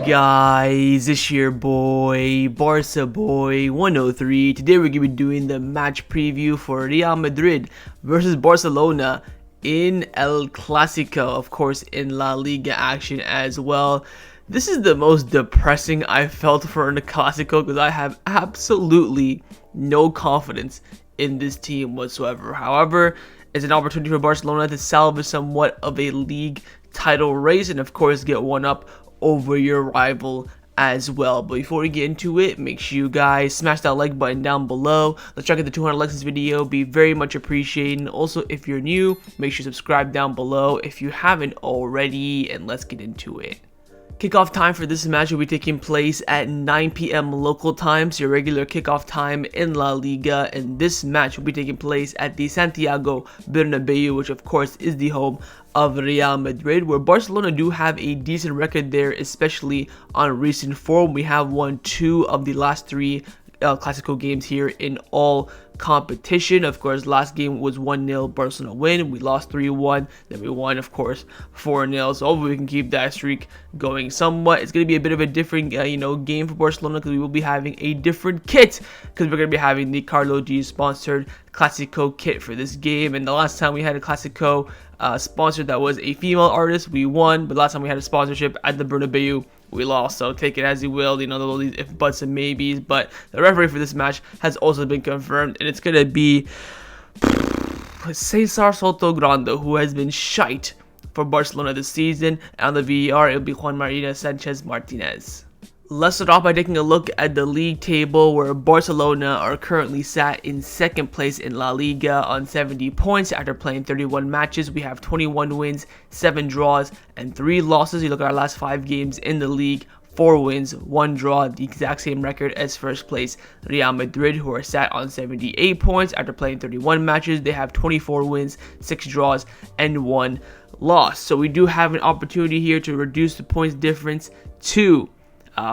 guys, it's your boy, Barca Boy 103. Today we're going to be doing the match preview for Real Madrid versus Barcelona in El Clasico, of course in La Liga action as well. This is the most depressing I've felt for the Clasico because I have absolutely no confidence in this team whatsoever. However, it's an opportunity for Barcelona to salvage somewhat of a league title race and of course get one up over your rival as well. But before we get into it, make sure you guys smash that like button down below. Let's try to get the 200 likes in this video. Be very much appreciated. And also, if you're new, make sure you subscribe down below if you haven't already, and let's get into it. Kickoff time for this match will be taking place at 9 p.m. local time, so your regular kickoff time in La Liga, and this match will be taking place at the Santiago Bernabeu, which of course is the home of Real Madrid, where Barcelona do have a decent record there, especially on recent form. We have won 2 of the last 3 Clasico games here in all competition. Of course, last game was 1-0 Barcelona win. We lost 3-1. Then we won, of course, 4-0. So hopefully we can keep that streak going somewhat. It's going to be a bit of a different, game for Barcelona because we will be having a different kit because we're going to be having the Carlo G sponsored Clasico kit for this game. And the last time we had a Clasico sponsored that was a female artist, we won. But last time we had a sponsorship at the Bernabeu, we lost. So take it as you will, all these if buts and maybes. But the referee for this match has also been confirmed, and it's gonna be Cesar Sotogrande, who has been shite for Barcelona this season. And on the VAR, it'll be Juan Marina Sanchez Martinez. Let's start off by taking a look at the league table, where Barcelona are currently sat in second place in La Liga on 70 points after playing 31 matches. We have 21 wins, 7 draws, and 3 losses. You look at our last 5 games in the league, 4 wins, 1 draw, the exact same record as first place Real Madrid, who are sat on 78 points after playing 31 matches. They have 24 wins, 6 draws, and 1 loss. So we do have an opportunity here to reduce the points difference to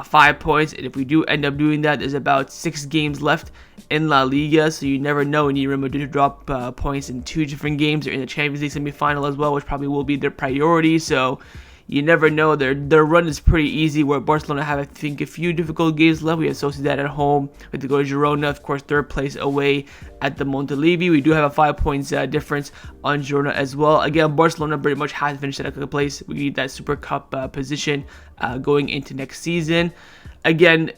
5 points, and if we do end up doing that, there's about 6 games left in La Liga, so you never know. And Real Madrid to drop points in 2 different games. They're in the Champions League semi-final as well, which probably will be their priority, so you never know. Their run is pretty easy, where Barcelona have, I think, a few difficult games left. We have Sociedad at home. We have to go to Girona, of course, 3rd place away at the Montilivi. We do have a 5 points difference on Girona as well. Again, Barcelona pretty much has finished at a good place. We need that Super Cup position going into next season. Again,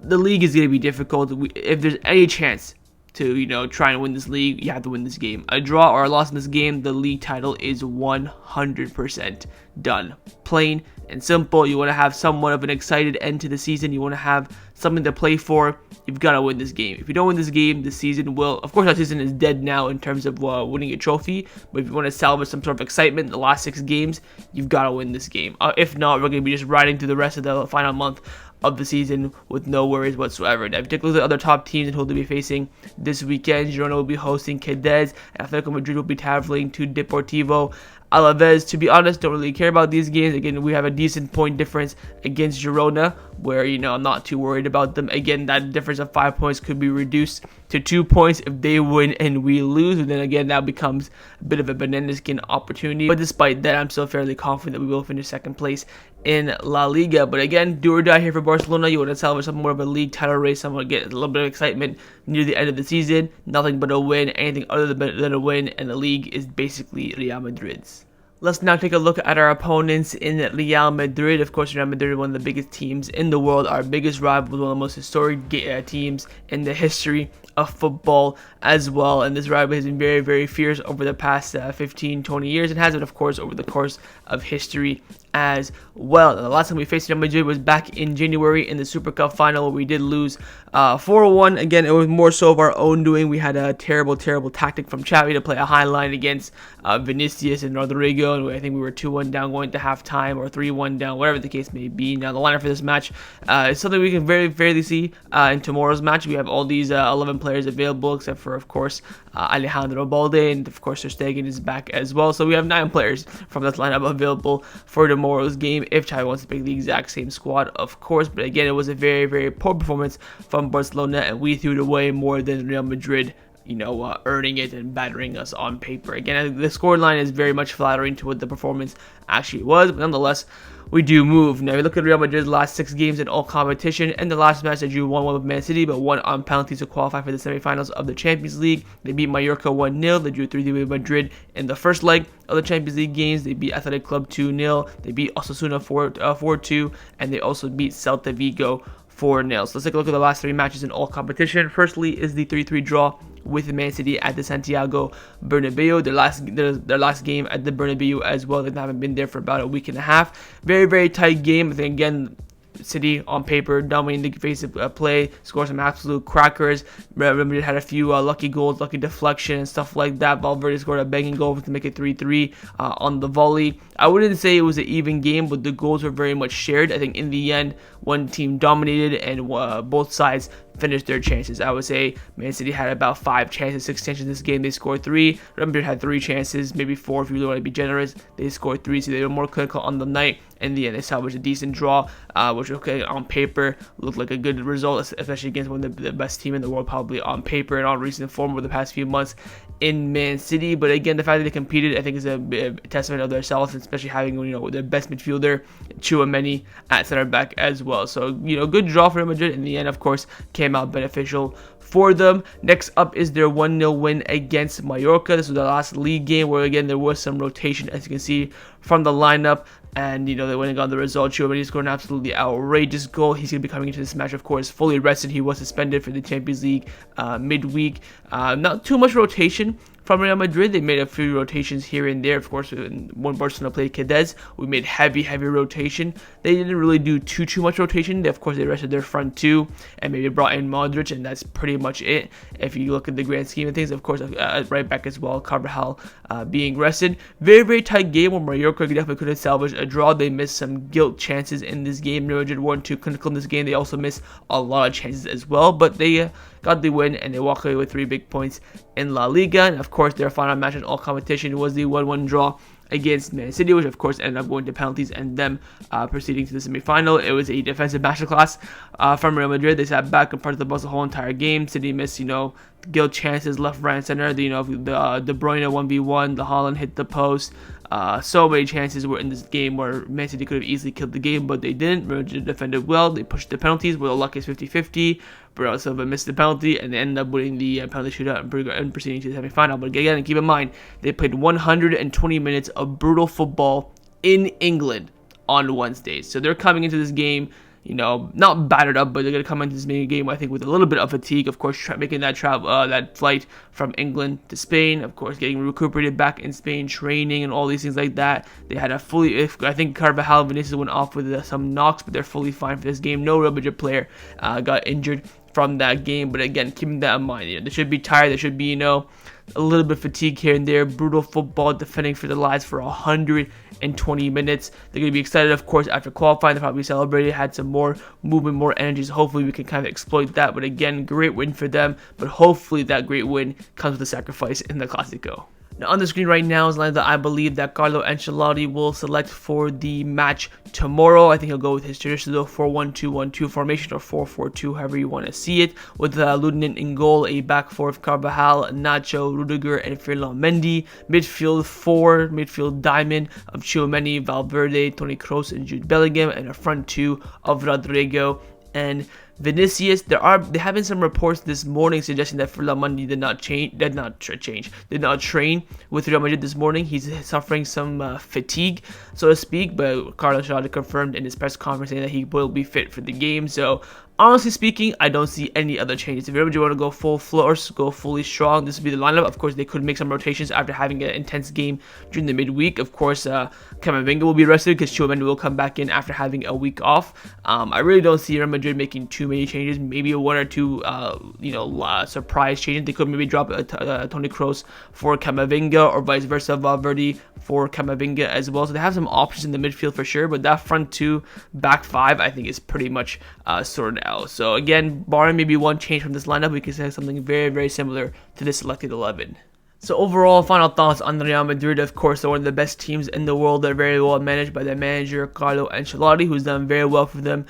the league is going to be difficult. If there's any chance to try and win this league, you have to win this game. A draw or a loss in this game, the league title is 100% done. Plain and simple. You want to have somewhat of an excited end to the season. You want to have something to play for. You've got to win this game. If you don't win this game, the season will, of course, our season is dead now in terms of winning a trophy. But if you want to salvage some sort of excitement in the last 6 games, you've got to win this game. If not, we're going to be just riding through the rest of the final month of the season with no worries whatsoever. Now, if you take a look at the other top teams and who they'll be facing this weekend, Girona will be hosting Cadiz, and Atletico Madrid will be traveling to Deportivo Alaves. To be honest, don't really care about these games. Again, we have a decent point difference against Girona, where I'm not too worried about them. Again, that difference of 5 points could be reduced to 2 points if they win and we lose, and then again that becomes a bit of a banana skin opportunity. But despite that, I'm still fairly confident that we will finish second place in La Liga. But again, do or die here for Barcelona. You want to salvage some more of a league title race, someone get a little bit of excitement near the end of the season. Nothing but a win, anything other than a win, and the league is basically Real Madrid's. Let's now take a look at our opponents in Real Madrid. Of course, Real Madrid, one of the biggest teams in the world, our biggest rival, one of the most historic teams in the history of football as well. And this rivalry has been very, very fierce over the past 15, 20 years, and has been, of course, over the course of history as well. And the last time we faced Real Madrid was back in January in the Super Cup final, where we did lose 4-1. Again, it was more so of our own doing. We had a terrible, terrible tactic from Xavi to play a high line against Vinicius and Rodrigo, and I think we were 2-1 down going to halftime, or 3-1 down, whatever the case may be. Now, the lineup for this match is something we can very fairly see in tomorrow's match. We have all these 11 players available, except for, of course, Alejandro Balde, and of course, Ter Stegen is back as well. So we have 9 players from this lineup available for tomorrow's game, if Xavi wants to pick the exact same squad, of course. But again, it was a very, very poor performance from Barcelona, and we threw it away more than Real Madrid earning it and battering us on paper. Again, the scoreline is very much flattering to what the performance actually was, but nonetheless, we do move. Now, we look at Real Madrid's last 6 games in all competition, and the last match they drew 1-1 with Man City, but won on penalties to qualify for the semifinals of the Champions League. They beat Mallorca 1-0. They drew 3-3 with Madrid in the first leg of the Champions League games. They beat Athletic Club 2-0. They beat Osasuna 4-2, and they also beat Celta Vigo 4-0. So let's take a look at the last 3 matches in all competition. Firstly is the 3-3 draw with Man City at the Santiago Bernabeu. Their last game at the Bernabeu as well. They haven't been there for about a week and a half. Very, very tight game. I think, again, City on paper dominating the face of play, scored some absolute crackers. Real Madrid had a few lucky goals, lucky deflection and stuff like that. Valverde scored a banging goal to make it 3-3 on the volley. I wouldn't say it was an even game, but the goals were very much shared. I think in the end, one team dominated and both sides finished their chances. I would say Man City had about 5 chances, 6 chances in this game. They scored 3. Real Madrid had 3 chances, maybe 4 if you really want to be generous. They scored 3, so they were more clinical on the night. In the end, they salvaged a decent draw, which on paper looked like a good result, especially against one of the best team in the world, probably on paper and on recent form over the past few months in Man City. But again, the fact that they competed, I think, is a testament of themselves, especially having their best midfielder, Tchouaméni, at center back as well. So good draw for Real Madrid. In the end, of course, came out beneficial for them. Next up is their 1-0 win against Mallorca. This was the last league game where, again, there was some rotation, as you can see from the lineup. And, they went and got the result. Tchouaméni scored an absolutely outrageous goal. He's going to be coming into this match, of course, fully rested. He was suspended for the Champions League midweek. Not too much rotation from Real Madrid. They made a few rotations here and there. Of course, when Barcelona played Cadiz, we made heavy rotation. They didn't really do too much rotation. Of course, they rested their front 2 and maybe brought in Modric, and that's pretty much it. If you look at the grand scheme of things, of course, right back as well, Carvajal being rested. Very, very tight game where Mallorca definitely could have salvaged a draw. They missed some gilt chances in this game. Real Madrid weren't too clinical in this game. They also missed a lot of chances as well, but they got the win and they walk away with 3 big points in La Liga. And of course, their final match in all competition was the 1-1 draw against Man City, which of course ended up going to penalties and them proceeding to the semi-final. It was a defensive masterclass from Real Madrid. They sat back and part of the bus the whole entire game. City missed, gilt chances left, right, and center. The De Bruyne 1v1, the Haaland hit the post. So many chances were in this game where Man City could have easily killed the game, but they didn't. Real Madrid defended well. They pushed the penalties where the luck is 50-50. Bernardo Silva missed the penalty and they ended up winning the penalty shootout and proceeding to the semi-final. But again, keep in mind, they played 120 minutes of brutal football in England on Wednesdays. So they're coming into this game, not battered up, but they're going to come into this game, I think, with a little bit of fatigue. Of course, making that that flight from England to Spain, of course, getting recuperated back in Spain, training and all these things like that. They had I think Carvajal and Vinicius went off with some knocks, but they're fully fine for this game. No Real Madrid player got injured from that game, but again, keeping that in mind, they should be tired. They should be, a little bit fatigue here and there. Brutal football, defending for their lives for 120 minutes. They're going to be excited, of course, after qualifying. They probably celebrated, had some more movement, more energy. So hopefully we can kind of exploit that. But again, great win for them. But hopefully that great win comes with a sacrifice in the Clasico. Now on the screen right now is line that I believe that Carlo Ancelotti will select for the match tomorrow. I think he'll go with his traditional 4-1-2-1-2 formation, or 4-4-2, however you want to see it, with Ludinen in goal, a back four of Carvajal, Nacho, Rudiger, and Ferland Mendy. Midfield diamond of Tchouaméni, Valverde, Toni Kroos, and Jude Bellingham, and a front 2 of Rodrigo and Vinicius. There have been some reports this morning suggesting that Ferland Mendy did not train with Real Madrid this morning. He's suffering some fatigue, so to speak, but Carlo Ancelotti confirmed in his press conference saying that he will be fit for the game. So honestly speaking, I don't see any other changes. If Real Madrid want to go full force, go fully strong, this would be the lineup. Of course, they could make some rotations after having an intense game during the midweek. Of course, Camavinga will be rested because Tchouaméni will come back in after having a week off. I really don't see Real Madrid making too many changes. Maybe 1 or 2, surprise changes. They could maybe drop Toni Kroos for Camavinga, or vice versa, Valverde for Camavinga as well. So they have some options in the midfield for sure, but that front 2, back 5, I think is pretty much sorted out. So again, barring maybe one change from this lineup, we can say something very, very similar to this selected 11. So overall, final thoughts on Real Madrid. Of course, they're one of the best teams in the world. They're very well managed by their manager, Carlo Ancelotti, who's done very well for them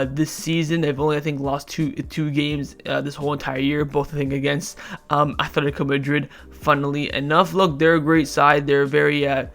this season. They've only, I think, lost two games this whole entire year, both, I think, against Atletico Madrid, funnily enough. Look, they're a great side. They're very... a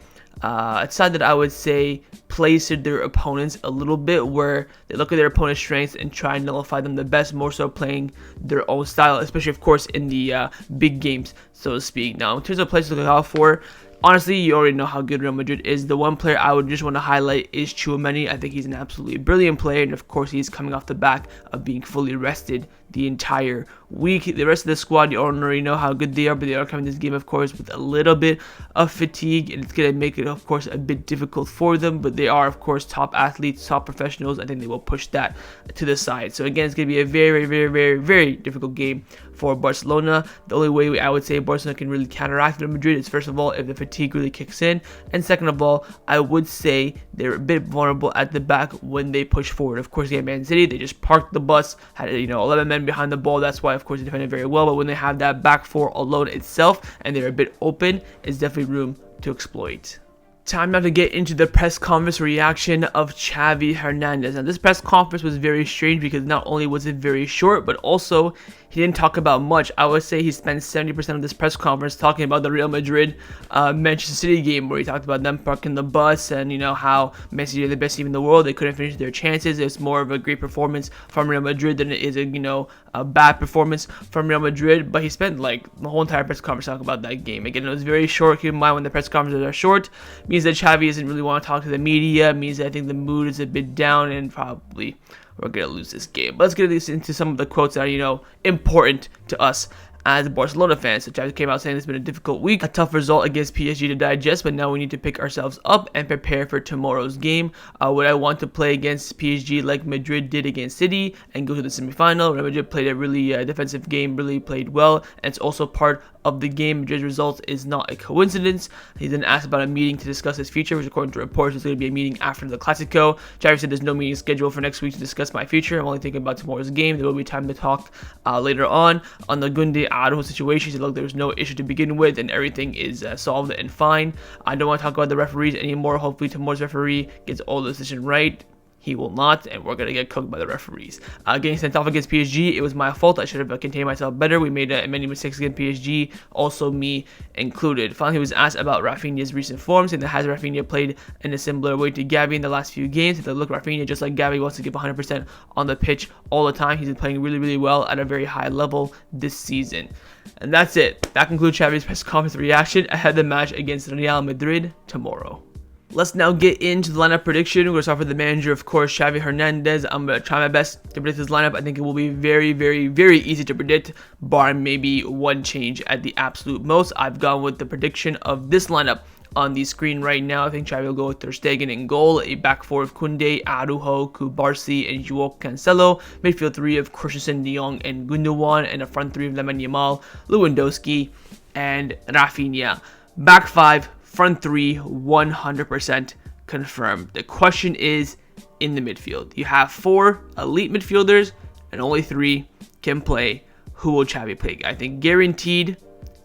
side that I would say plays to their opponents a little bit, where they look at their opponent's strengths and try and nullify them the best, more so playing their own style, especially, of course, in the big games, so to speak. Now, in terms of players to look out for, honestly, you already know how good Real Madrid is. The one player I would just want to highlight is Tchouaméni. I think he's an absolutely brilliant player, and of course, he's coming off the back of being fully rested the entire week. The rest of the squad, you already know how good they are, but they are coming this game, of course, with a little bit of fatigue, and it's going to make it, of course, a bit difficult for them, but they are, of course, top athletes, top professionals. I think they will push that to the side. So again, it's going to be a very, very, very, very difficult game for Barcelona. The only way I would say Barcelona can really counteract Real Madrid is, first of all, if the fatigue really kicks in, and second of all, I would say they're a bit vulnerable at the back when they push forward. Of course, against Man City, they just parked the bus, had 11 men behind the ball. That's why, of course, they defended very well, but when they have that back four alone itself and they're a bit open, it's definitely room to exploit. Time now to get into the press conference reaction of Xavi Hernandez. Now, this press conference was very strange because not only was it very short, but also he didn't talk about much. I would say he spent 70% of this press conference talking about the Real Madrid Manchester City game, where he talked about them parking the bus and, how Messi are the best team in the world. They couldn't finish their chances. It's more of a great performance from Real Madrid than it is a bad performance from Real Madrid. But he spent like the whole entire press conference talking about that game. Again, it was very short. Keep in mind, when the press conferences are short, means that Xavi doesn't really want to talk to the media. Means that I think the mood is a bit down, and probably we're going to lose this game. But let's get into some of the quotes that are, important to us as Barcelona fans. So Xavi came out saying it's been a difficult week, a tough result against PSG to digest, but now we need to pick ourselves up and prepare for tomorrow's game. Would I want to play against PSG like Madrid did against City and go to the semifinal? Real Madrid played a really defensive game, really played well, and it's also part of the game. Madrid's result is not a coincidence. He then asked about a meeting to discuss his future, which according to reports is going to be a meeting after the Clasico. Xavi said there's no meeting scheduled for next week to discuss my future. I'm only thinking about tomorrow's game. There will be time to talk later on the Gunde Araujo situation. He said, look, there was no issue to begin with, and everything is solved and fine. I don't want to talk about the referees anymore. Hopefully tomorrow's referee gets all the decision right. He will not, and we're going to get cooked by the referees. Getting sent off against PSG, it was my fault. I should have contained myself better. We made many mistakes against PSG, also me included. Finally, he was asked about Raphinha's recent form, saying that has Raphinha played in a similar way to Gavi in the last few games. If they look, Raphinha, just like Gavi, wants to give 100% on the pitch all the time. He's been playing really, really well at a very high level this season. And that's it. That concludes Xavi's press conference reaction ahead of the match against Real Madrid tomorrow. Let's now get into the lineup prediction. We're going to start with the manager, of course, Xavi Hernandez. I'm going to try my best to predict his lineup. I think it will be very, very, very easy to predict, bar maybe one change at the absolute most. I've gone with the prediction of this lineup on the screen right now. I think Xavi will go with Ter Stegen in goal, a back four of Koundé, Araujo, Cubarsí, and João Cancelo, midfield three of Christensen, De Jong, and Gundogan, and a front three of Lamine Yamal, Lewandowski, and Raphinha. Back five, front three, 100% confirmed. The question is in the midfield. You have four elite midfielders and only three can play. Who will Xavi pick? I think guaranteed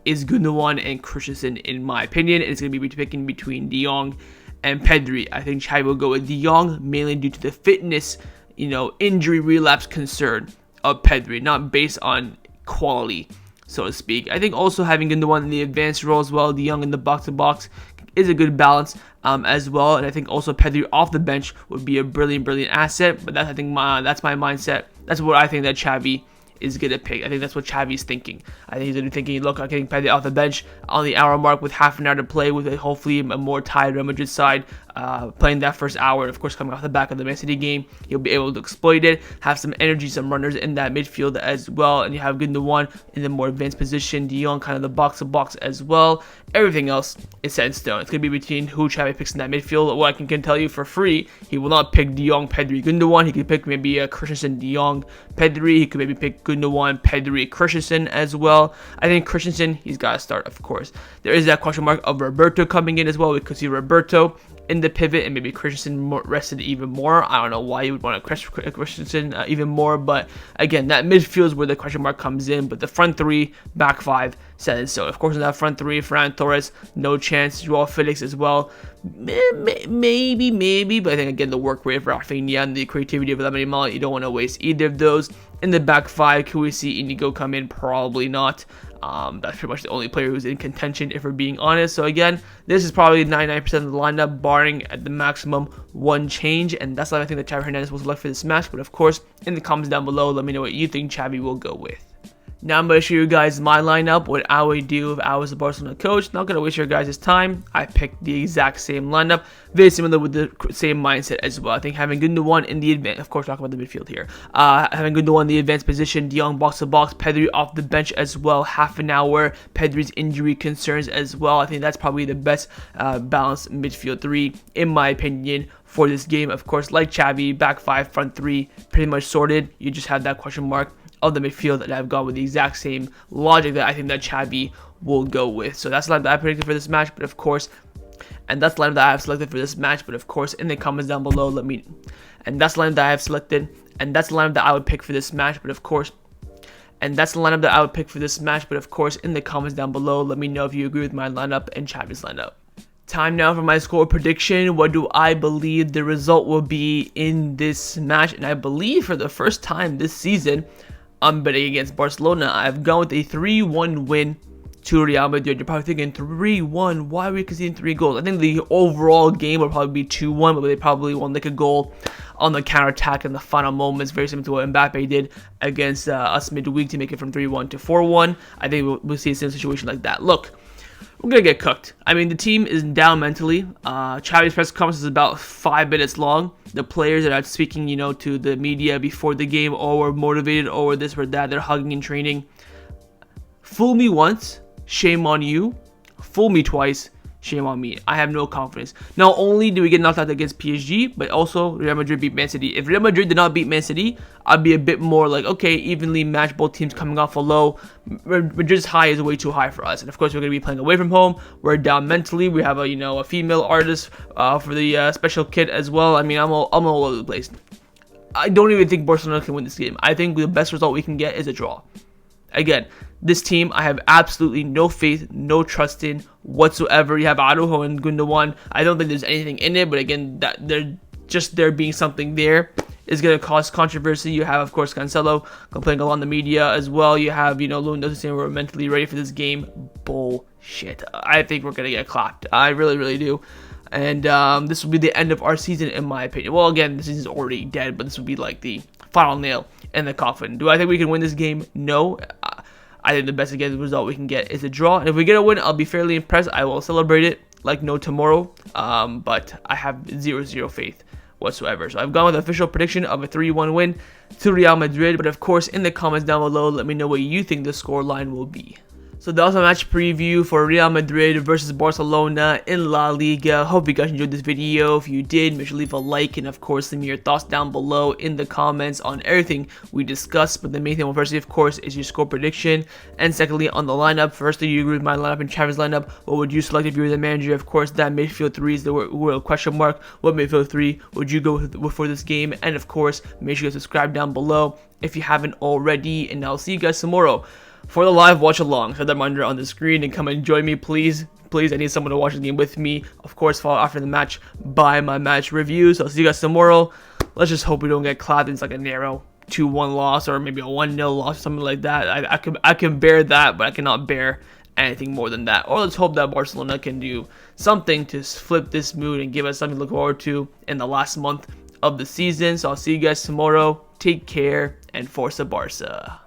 is Gundogan and Christensen, in my opinion. And it's going to be picking between De Jong and Pedri. I think Xavi will go with De Jong mainly due to the fitness, injury relapse concern of Pedri, not based on quality, so to speak. I think also having Gundogan in the advanced role as well, De Jong in the box-to-box, is a good balance as well. And I think also Pedri off the bench would be a brilliant asset. But that's, I think, that's my mindset. That's what I think that Xavi is going to pick. I think that's what Xavi's thinking. I think he's going to be thinking, look, I'm getting Pedri off the bench on the hour mark with half an hour to play, with hopefully a more tired Real Madrid side playing that first hour. And of course, coming off the back of the Man City game, he'll be able to exploit it, have some energy, some runners in that midfield as well. And you have Gundogan in the more advanced position, De Jong kind of the box-to-box as well. Everything else is set in stone. It's going to be between who Xavi picks in that midfield. What I can tell you for free, he will not pick De Jong, Pedri, Gundogan. He could pick maybe Christensen, De Jong, Pedri. He could maybe pick Gundogan, Pedri, Christensen as well. I think Christensen, he's got to start, of course. There is that question mark of Roberto coming in as well. We could see Roberto in the pivot and maybe Christensen rested even more. I don't know why you would want to Christensen even more, but again, that midfield is where the question mark comes in. But the front three, back five, set in stone. Of course, in that front three, Ferran Torres, no chance. Joao Felix as well. Maybe, but I think again the work rate of Raphinha and the creativity of Lamine Yamal, you don't want to waste either of those. In the back five, can we see Inigo come in? Probably not. That's pretty much the only player who's in contention, if we're being honest. So again, this is probably 99% of the lineup, barring at the maximum one change, and that's what I think that Xavi Hernandez will select for this match. But of course, in the comments down below, let me know what you think Xavi will go with. Now I'm going to show you guys my lineup, what I would do if I was the Barcelona coach. Not going to waste your guys' time. I picked the exact same lineup, very similar with the same mindset as well. I think having Gundogan in the advance, of course, talking about the midfield here. Having Gundogan in the advanced position, De Jong box to box, Pedri off the bench as well, half an hour. Pedri's injury concerns as well. I think that's probably the best balanced midfield three, in my opinion, for this game. Of course, like Xavi, back five, front three, pretty much sorted. You just have that question mark of the midfield, that I've gone with the exact same logic that I think that Xavi will go with. So that's the lineup that I predicted for this match, but of course, and that's the lineup that I have selected for this match, but of course, in the comments down below, let me, and that's the lineup that I have selected, and that's the lineup that I would pick for this match, but of course, and that's the lineup that I would pick for this match, but of course, in the comments down below, let me know if you agree with my lineup and Xavi's lineup. Time now for my score prediction. What do I believe the result will be in this match? And I believe for the first time this season, I'm betting against Barcelona. I've gone with a 3-1 win to Real Madrid. You're probably thinking 3-1. Why are we conceding 3 goals? I think the overall game will probably be 2-1, but they probably won't nick a goal on the counterattack in the final moments, very similar to what Mbappe did against us midweek to make it from 3-1 to 4-1. I think we'll see a similar situation like that. Look, we're going to get cooked. I mean, the team is down mentally. Xavi's press conference is about 5 minutes long. The players that are speaking, to the media before the game, or we're motivated, or we're this or that, they're hugging and training. Fool me once, shame on you. Fool me twice, shame on me. I have no confidence. Not only do we get knocked out against PSG, but also Real Madrid beat Man City. If Real Madrid did not beat Man City, I'd be a bit more like, okay, evenly matched, both teams coming off a low. Madrid's high is way too high for us. And of course, we're going to be playing away from home. We're down mentally. We have a female artist for the special kit as well. I mean, I'm all over the place. I don't even think Barcelona can win this game. I think the best result we can get is a draw. Again, this team, I have absolutely no faith, no trust in whatsoever. You have Araujo and Gundogan. I don't think there's anything in it, but again, that they're just there being something there is going to cause controversy. You have, of course, Cancelo complaining along the media as well. You have, Lewandowski saying we're mentally ready for this game. Bullshit. I think we're going to get clapped. I really, really do. And this will be the end of our season, in my opinion. Well, again, the season's already dead, but this will be like the final nail in the coffin. Do I think we can win this game? No. I think the best again result we can get is a draw. And if we get a win, I'll be fairly impressed. I will celebrate it like no tomorrow. But I have 0 faith whatsoever. So I've gone with an official prediction of a 3-1 win to Real Madrid. But of course, in the comments down below, let me know what you think the scoreline will be. So that was my match preview for Real Madrid versus Barcelona in La Liga. Hope you guys enjoyed this video. If you did, make sure to leave a like, and of course leave me your thoughts down below in the comments on everything we discussed. But the main thing, firstly, of course, is your score prediction, and secondly, on the lineup. Firstly, you agree with my lineup and Xavi's lineup. What would you select if you were the manager? Of course, that midfield 3 is the real question mark. What midfield 3 would you go with for this game? And of course, make sure you subscribe down below if you haven't already, and I'll see you guys tomorrow for the live watch along. Set that reminder on the screen and come and join me, please. I need someone to watch the game with me. Of course, follow after the match by my match reviews. So I'll see you guys tomorrow. Let's just hope we don't get clapped. It's like a narrow 2-1 loss, or maybe a 1-0 loss or something like that. I can bear that, but I cannot bear anything more than that. Or let's hope that Barcelona can do something to flip this mood and give us something to look forward to in the last month of the season. So I'll see you guys tomorrow. Take care, and Forza Barca.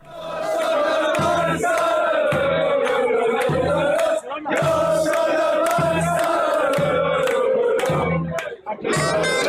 Go,